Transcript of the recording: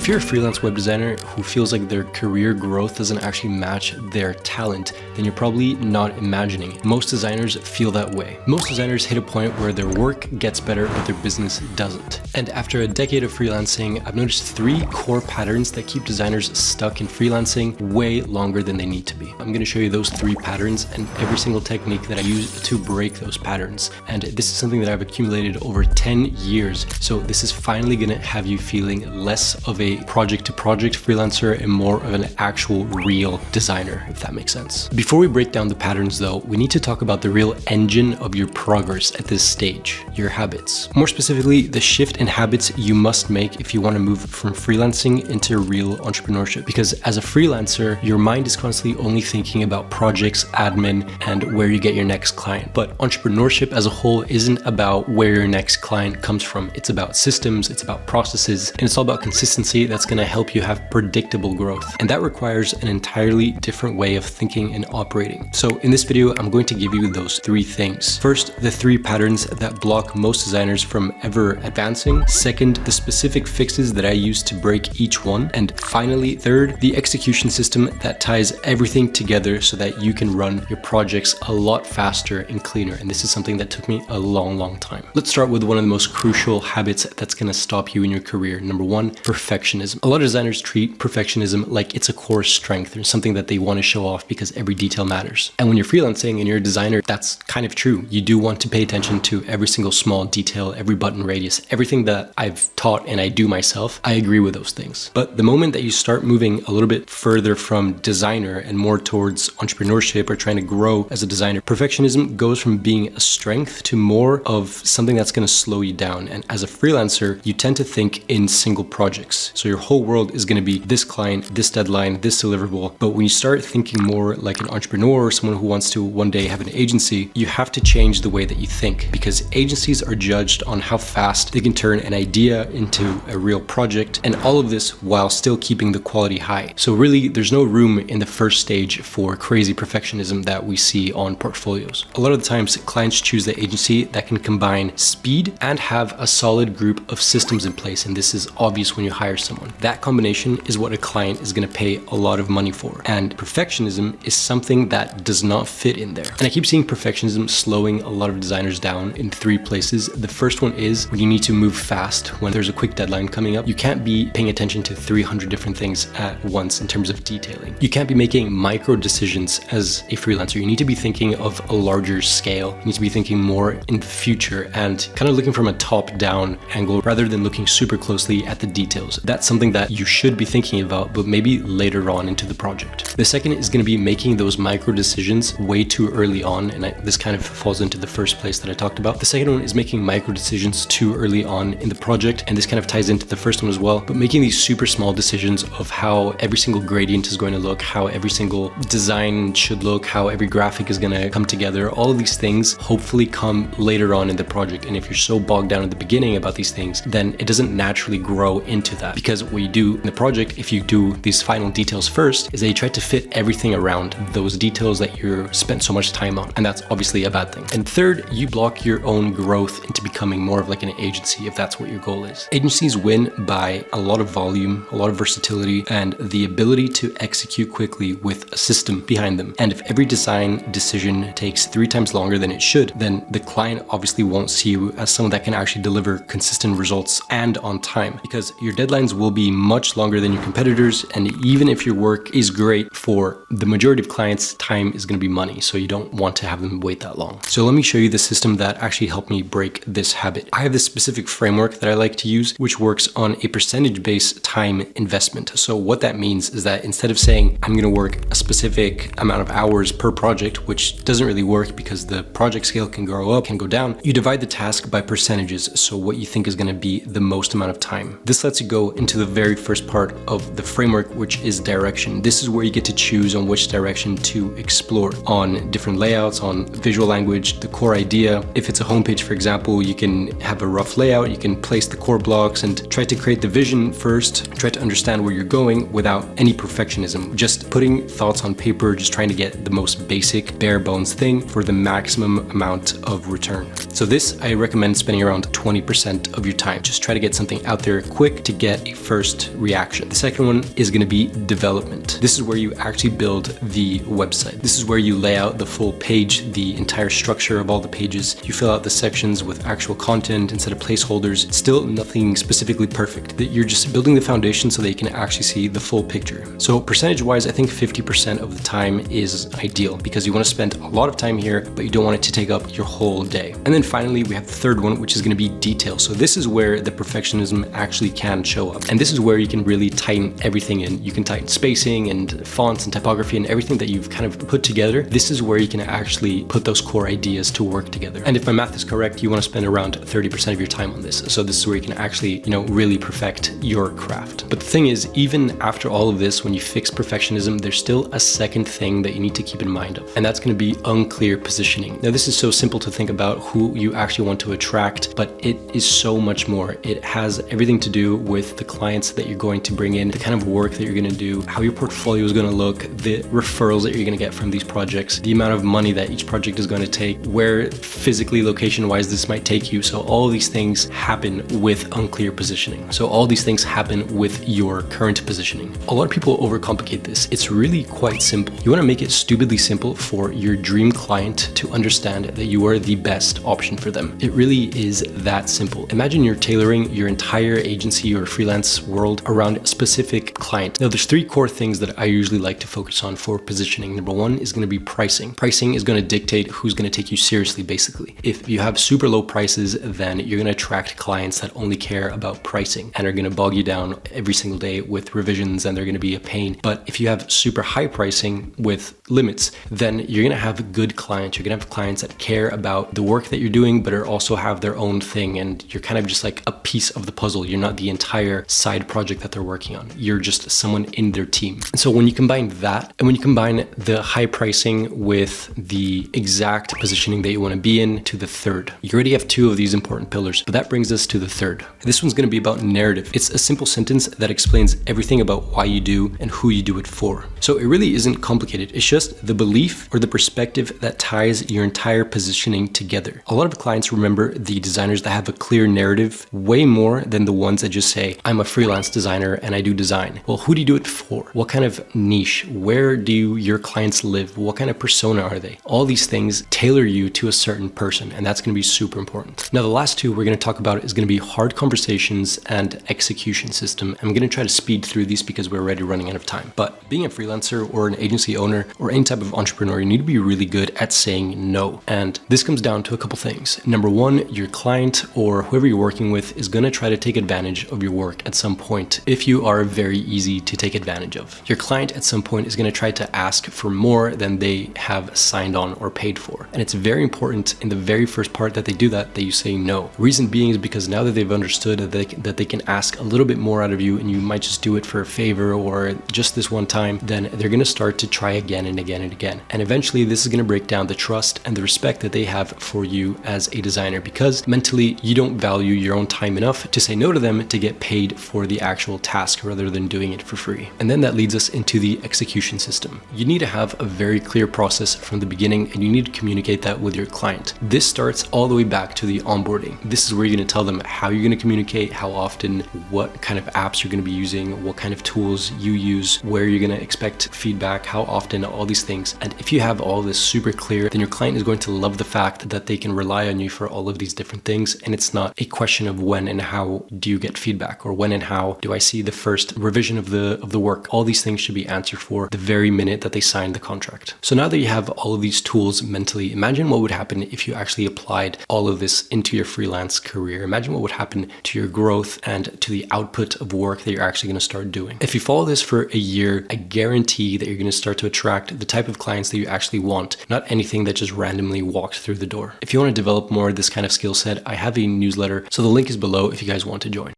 If you're a freelance web designer who feels like their career growth doesn't actually match their talent, then you're probably not imagining it. Most designers feel that way. Most designers hit a point where their work gets better, but their business doesn't. And after a decade of freelancing, I've noticed 3 core patterns that keep designers stuck in freelancing way longer than they need to be. I'm going to show you those 3 patterns and every single technique that I use to break those patterns. And this is something that I've accumulated over 10 years. So this is finally going to have you feeling less of a project-to-project freelancer and more of an actual real designer, if that makes sense. Before we break down the patterns though, we need to talk about the real engine of your progress at this stage, your habits. More specifically, the shift in habits you must make if you want to move from freelancing into real entrepreneurship. Because as a freelancer, your mind is constantly only thinking about projects, admin, and where you get your next client. But entrepreneurship as a whole isn't about where your next client comes from. It's about systems, it's about processes, and it's all about consistency that's going to help you have predictable growth. And that requires an entirely different way of thinking and operating. So in this video, I'm going to give you those 3 things. First, the 3 patterns that block most designers from ever advancing. Second, the specific fixes that I use to break each one. And finally, third, the execution system that ties everything together so that you can run your projects a lot faster and cleaner. And this is something that took me a long time. Let's start with one of the most crucial habits that's going to stop you in your career. Number 1, perfectionism. A lot of designers treat perfectionism like it's a core strength or something that they want to show off because every detail matters. And when you're freelancing and you're a designer, that's kind of true. You do want to pay attention to every single small detail, every button radius, everything that I've taught and I do myself. I agree with those things. But the moment that you start moving a little bit further from designer and more towards entrepreneurship or trying to grow as a designer, perfectionism goes from being a strength to more of something that's going to slow you down. And as a freelancer, you tend to think in single projects. So your whole world is going to be this client, this deadline, this deliverable. But when you start thinking more like an entrepreneur or someone who wants to one day have an agency, you have to change the way that you think, because agencies are judged on how fast they can turn an idea into a real project, and all of this while still keeping the quality high. So really, there's no room in the first stage for crazy perfectionism that we see on portfolios. A lot of the times, clients choose the agency that can combine speed and have a solid group of systems in place, and this is obvious when you hire someone. That combination is what a client is going to pay a lot of money for, and perfectionism is something that does not fit in there. And I keep seeing perfectionism slowing a lot of designers down in 3 places. The first one is when you need to move fast when there's a quick deadline coming up. You can't be paying attention to 300 different things at once in terms of detailing. You can't be making micro decisions as a freelancer. You need to be thinking of a larger scale. You need to be thinking more in the future and kind of looking from a top-down angle rather than looking super closely at the details. That's something that you should be thinking about, but maybe later on into the project. The second is going to be making those micro decisions way too early on, and this kind of falls into the first place that I talked about. The second one is making micro decisions too early on in the project, and this kind of ties into the first one as well, but making these super small decisions of how every single gradient is going to look, how every single design should look, how every graphic is going to come together. All of these things hopefully come later on in the project, and if you're so bogged down at the beginning about these things, then it doesn't naturally grow into that. Because what you do in the project, if you do these final details first, is that you try to fit everything around those details that you're spent so much time on, and that's obviously a bad thing. And third, you block your own growth into becoming more of like an agency, if that's what your goal is. Agencies win by a lot of volume, a lot of versatility, and the ability to execute quickly with a system behind them. And if every design decision takes 3 times longer than it should, then the client obviously won't see you as someone that can actually deliver consistent results and on time, because your deadlines will be much longer than your competitors. And even if your work is great, for the majority of clients, time is going to be money. So you don't want to have them wait that long. So let me show you the system that actually helped me break this habit. I have this specific framework that I like to use, which works on a percentage-based time investment. So what that means is that instead of saying I'm going to work a specific amount of hours per project, which doesn't really work because the project scale can go up, can go down, you divide the task by percentages. So what you think is going to be the most amount of time. This lets you go into the very first part of the framework, which is direction. This is where you get to choose on which direction to explore on different layouts, on visual language, the core idea. If it's a homepage, for example, you can have a rough layout, you can place the core blocks and try to create the vision first, try to understand where you're going without any perfectionism. Just putting thoughts on paper, just trying to get the most basic, bare bones thing for the maximum amount of return. So this, I recommend spending around 20% of your time. Just try to get something out there quick to get a first reaction. The second one is going to be development. This is where you actually build the website. This is where you lay out the full page, the entire structure of all the pages. You fill out the sections with actual content instead of placeholders. Still nothing specifically perfect. That you're just building the foundation so that you can actually see the full picture. So percentage-wise, I think 50% of the time is ideal because you want to spend a lot of time here, but you don't want it to take up your whole day. And then finally, we have the third one, which is going to be detail. So this is where the perfectionism actually can show up. And this is where you can really tighten everything in. You can tighten spacing and fonts and typography and everything that you've kind of put together. This is where you can actually put those core ideas to work together. And if my math is correct, you want to spend around 30% of your time on this. So this is where you can actually, really perfect your craft. But the thing is, even after all of this, when you fix perfectionism, there's still a second thing that you need to keep in mind of, and that's going to be unclear positioning. Now, this is so simple to think about who you actually want to attract, but it is so much more. It has everything to do with the clients that you're going to bring in, the kind of work that you're going to do, how your portfolio is going to look, the referrals that you're going to get from these projects, the amount of money that each project is going to take, where physically, location-wise, this might take you. So all of these things happen with unclear positioning. So all these things happen with your current positioning. A lot of people overcomplicate this. It's really quite simple. You want to make it stupidly simple for your dream client to understand that you are the best option for them. It really is that simple. Imagine you're tailoring your entire agency or freelance world around a specific client. Now, there's three core things that I usually like to focus on for positioning. Number one is going to be pricing. Pricing is going to dictate who's going to take you seriously, basically. If you have super low prices, then you're going to attract clients that only care about pricing and are going to bog you down every single day with revisions, and they're going to be a pain. But if you have super high pricing with limits, then you're going to have good clients. You're going to have clients that care about the work that you're doing, but also have their own thing. And you're kind of just like a piece of the puzzle. You're not the entire side project that they're working on. You're just someone in their team. And so when you combine that, and when you combine the high pricing with the exact positioning that you want to be in to the third, you already have two of these important pillars, but that brings us to the third. This one's going to be about narrative. It's a simple sentence that explains everything about why you do and who you do it for. So it really isn't complicated. It's just the belief or the perspective that ties your entire positioning together. A lot of clients remember the designers that have a clear narrative way more than the ones that just say, I'm a freelance designer and I do design. Well, who do you do it for? What kind of niche? Where do your clients live? What kind of persona are they? All these things tailor you to a certain person, and that's going to be super important. Now, the last two we're going to talk about is going to be hard conversations and execution system. I'm going to try to speed through these because we're already running out of time. But being a freelancer or an agency owner or any type of entrepreneur, you need to be really good at saying no. And this comes down to a couple things. Number one, your client or whoever you're working with is going to try to take advantage of your work at some point if you are very easy to take advantage of. Your client at some point is going to try to ask for more than they have signed on or paid for. And it's very important in the very first part that they do that you say no. Reason being is because now that they've understood that they can ask a little bit more out of you and you might just do it for a favor or just this one time, then they're going to start to try again and again and again. And eventually this is going to break down the trust and the respect that they have for you as a designer, because mentally you don't value your own time enough to say no to them to get paid for the actual task rather than doing it for free. And then that leads us into the execution system. You need to have a very clear process from the beginning, and you need to communicate that with your client. This starts all the way back to the onboarding. This is where you're going to tell them how you're going to communicate, how often, what kind of apps you're going to be using, what kind of tools you use, where you're going to expect feedback, how often, all these things. And if you have all this super clear, then your client is going to love the fact that they can rely on you for all of these different things. And it's not a question of when and how do you get feedback, or when and how do I see the first revision of the work. All these things should be answered for the very minute that they sign the contract. So now that you have all of these tools mentally, imagine what would happen if you actually applied all of this into your freelance career. Imagine what would happen to your growth and to the output of work that you're actually going to start doing. If you follow this for a year, I guarantee that you're going to start to attract the type of clients that you actually want, not anything that just randomly walks through the door. If you want to develop more of this kind of skill set, I have a newsletter, so the link is below if you guys want to join.